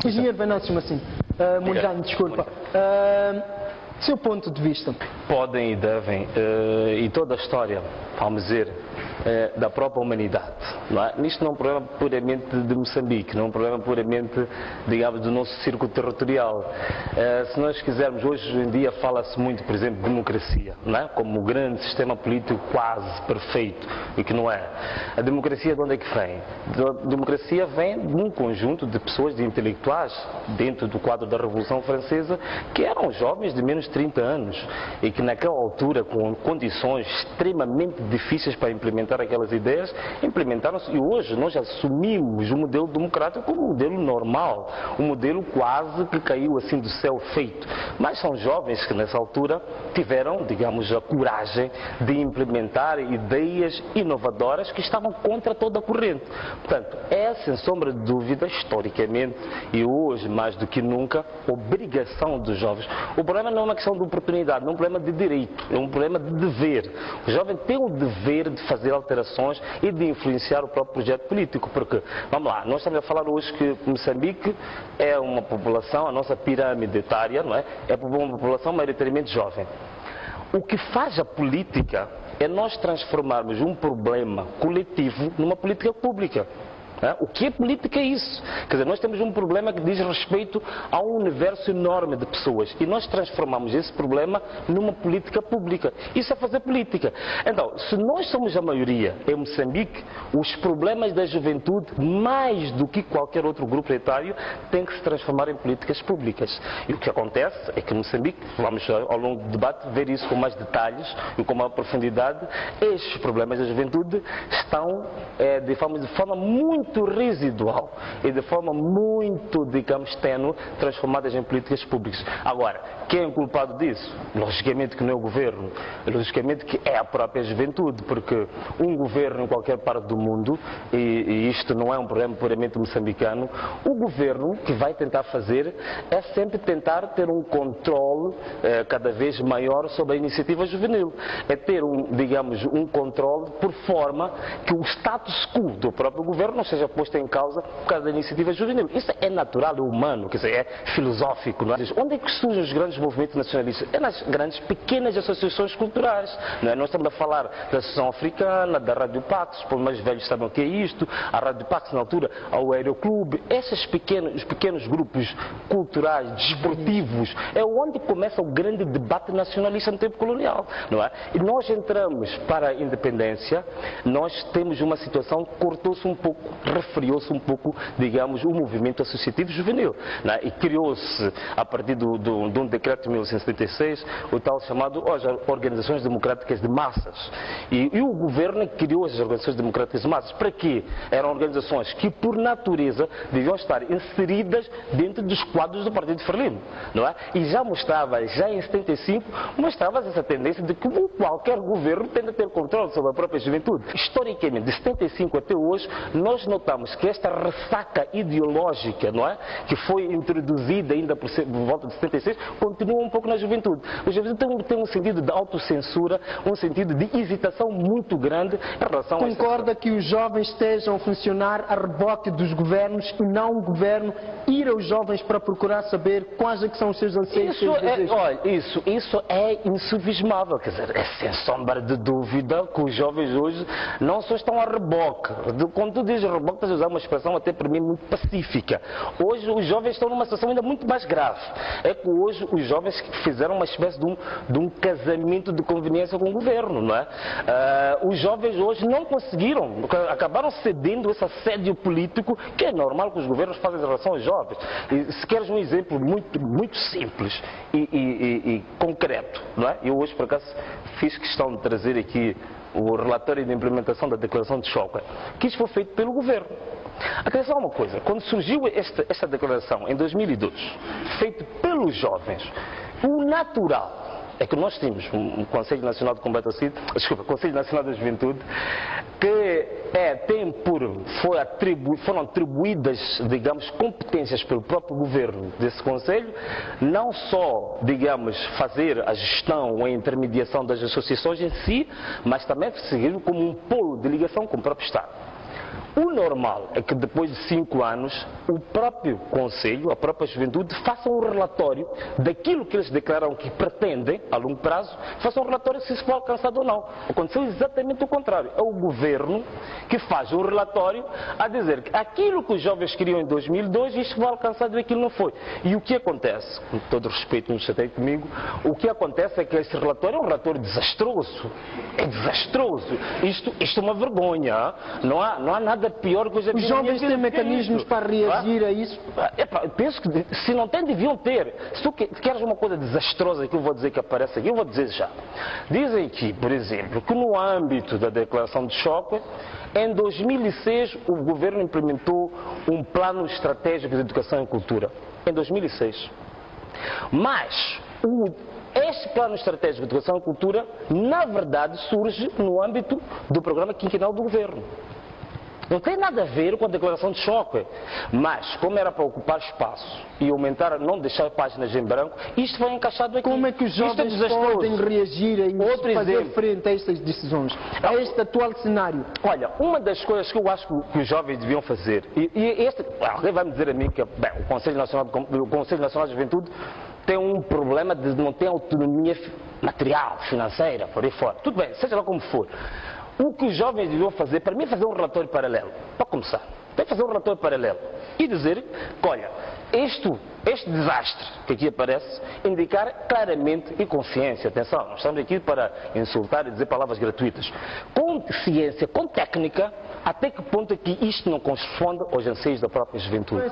Engenheiro Venâncio Massim, Mondlane, desculpa. Seu ponto de vista? Podem e devem, e toda a história, vamos dizer, da própria humanidade. Não é? Isto não é um problema puramente de Moçambique, não é um problema puramente, digamos, do nosso círculo territorial. Se nós quisermos, hoje em dia fala-se muito, por exemplo, de democracia, não é? Como um grande sistema político quase perfeito, e que não é. A democracia de onde é que vem? A democracia vem de um conjunto de pessoas, de intelectuais, dentro do quadro da Revolução Francesa, que eram jovens de menos de 30 anos, e que naquela altura, com condições extremamente difíceis para implementar aquelas ideias, implementaram-se, e hoje nós assumimos o modelo democrático como um modelo normal, um modelo quase que caiu assim do céu feito. Mas são jovens que nessa altura tiveram, digamos, a coragem de implementar ideias inovadoras que estavam contra toda a corrente. Portanto, é sem sombra de dúvida, historicamente e hoje mais do que nunca, obrigação dos jovens. O problema não é uma questão de oportunidade, não é um problema de direito, é um problema de dever. O jovem tem o dever de fazer alterações e de influenciar o próprio projeto político, porque, vamos lá, nós estamos a falar hoje que Moçambique é uma população, a nossa pirâmide etária, não é? É uma população maioritariamente jovem. O que faz a política é nós transformarmos um problema coletivo numa política pública. O que é política é isso? Quer dizer, nós temos um problema que diz respeito a um universo enorme de pessoas e nós transformamos esse problema numa política pública. Isso é fazer política. Então, se nós somos a maioria em Moçambique, os problemas da juventude, mais do que qualquer outro grupo etário, têm que se transformar em políticas públicas. E o que acontece é que Moçambique, vamos ao longo do debate ver isso com mais detalhes e com maior profundidade, estes problemas da juventude estão de forma muito residual e de forma muito, digamos, ténue, transformadas em políticas públicas. Agora, quem é o culpado disso? Logicamente que não é o governo, logicamente que é a própria juventude, porque um governo em qualquer parte do mundo, e isto não é um problema puramente moçambicano, o governo que vai tentar fazer é sempre tentar ter um controle cada vez maior sobre a iniciativa juvenil. É ter, digamos, um controle por forma que o status quo do próprio governo não seja posto em causa por causa da iniciativa juvenil. Isso é natural, é humano, quer dizer, é filosófico. Não é? Onde é que surgem os grandes movimentos nacionalistas? É nas grandes, pequenas associações culturais. Não é? Nós estamos a falar da Associação Africana, da Rádio Pax, os mais velhos sabem o que é isto, a Rádio Pax na altura, ao Aeroclube, esses pequenos grupos culturais, desportivos, é onde começa o grande debate nacionalista no tempo colonial. Não é? E nós entramos para a independência, nós temos uma situação que cortou-se um pouco, refriou-se um pouco, digamos, o movimento associativo juvenil. Né? E criou-se, a partir de um decreto de 1976, o tal chamado Organizações Democráticas de Massas. E o governo criou as Organizações Democráticas de Massas. Para quê? Eram organizações que, por natureza, deviam estar inseridas dentro dos quadros do Partido de Frelimo. Não é? E já em 75, mostrava essa tendência de que qualquer governo tende a ter controle sobre a própria juventude. Historicamente, de 75 até hoje, nós notamos que esta ressaca ideológica, não é, que foi introduzida ainda por volta de 76, continua um pouco na juventude. A juventude tem um sentido de autocensura, um sentido de hesitação muito grande em relação a... Concorda que os jovens estejam a funcionar a reboque dos governos e não o governo ir aos jovens para procurar saber quais é que são os seus anseios? Isso é insubismável, quer dizer, é sem sombra de dúvida que os jovens hoje não só estão a reboque. Quando tu dizes reboque, estás a usar uma expressão até para mim muito pacífica. Hoje os jovens estão numa situação ainda muito mais grave. É que hoje os jovens fizeram uma espécie de um casamento de conveniência com o governo, não é? Os jovens hoje não conseguiram, acabaram cedendo esse assédio político que é normal que os governos fazem em relação aos jovens. E, se queres um exemplo muito simples e concreto, não é? Eu hoje, por acaso, fiz questão de trazer aqui o relatório de implementação da Declaração de Choca, que isso foi feito pelo governo. Atenção a uma coisa, quando surgiu esta declaração em 2002, feita pelos jovens, o natural é que nós tínhamos um Conselho Nacional de Combate ao SIDA, Conselho Nacional da Juventude, que foram atribuídas, digamos, competências pelo próprio governo desse Conselho, não só, digamos, fazer a gestão ou a intermediação das associações em si, mas também seguir como um polo de ligação com o próprio Estado. O normal é que depois de 5 anos, o próprio Conselho, a própria juventude, faça um relatório daquilo que eles declaram que pretendem, a longo prazo, faça um relatório se isso foi alcançado ou não. Aconteceu exatamente o contrário. É o governo que faz um relatório a dizer que aquilo que os jovens queriam em 2002, isto foi alcançado e aquilo não foi. E o que acontece? Com todo respeito, não chatei comigo, o que acontece é que esse relatório é um relatório desastroso. É desastroso. Isto é uma vergonha. Não há nada pior que os jovens têm mecanismos para reagir a isso? Penso que se não têm, deviam ter. Se tu queres uma coisa desastrosa que eu vou dizer que aparece aqui, eu vou dizer já. Dizem aqui, por exemplo, que no âmbito da declaração de choque, em 2006 o governo implementou um plano estratégico de educação e cultura. Em 2006. Mas este plano estratégico de educação e cultura, na verdade, surge no âmbito do programa quinquenal do governo. Não tem nada a ver com a declaração de choque, mas como era para ocupar espaço e aumentar, não deixar páginas em branco, isto foi encaixado aqui. Como é que os jovens podem reagir a isso, fazer frente a estas decisões, a este atual cenário? Olha, uma das coisas que eu acho que os jovens deviam fazer, alguém vai me dizer a mim que o Conselho Nacional de Juventude tem um problema de não ter autonomia material, financeira, por aí fora. Tudo bem, seja lá como for. O que os jovens deviam fazer, para mim, é fazer um relatório paralelo. Para começar, tem que fazer um relatório paralelo e dizer que, olha, este desastre que aqui aparece, indicar claramente e com ciência, atenção, nós estamos aqui para insultar e dizer palavras gratuitas, com ciência, com técnica, até que ponto é que isto não corresponde aos anseios da própria juventude.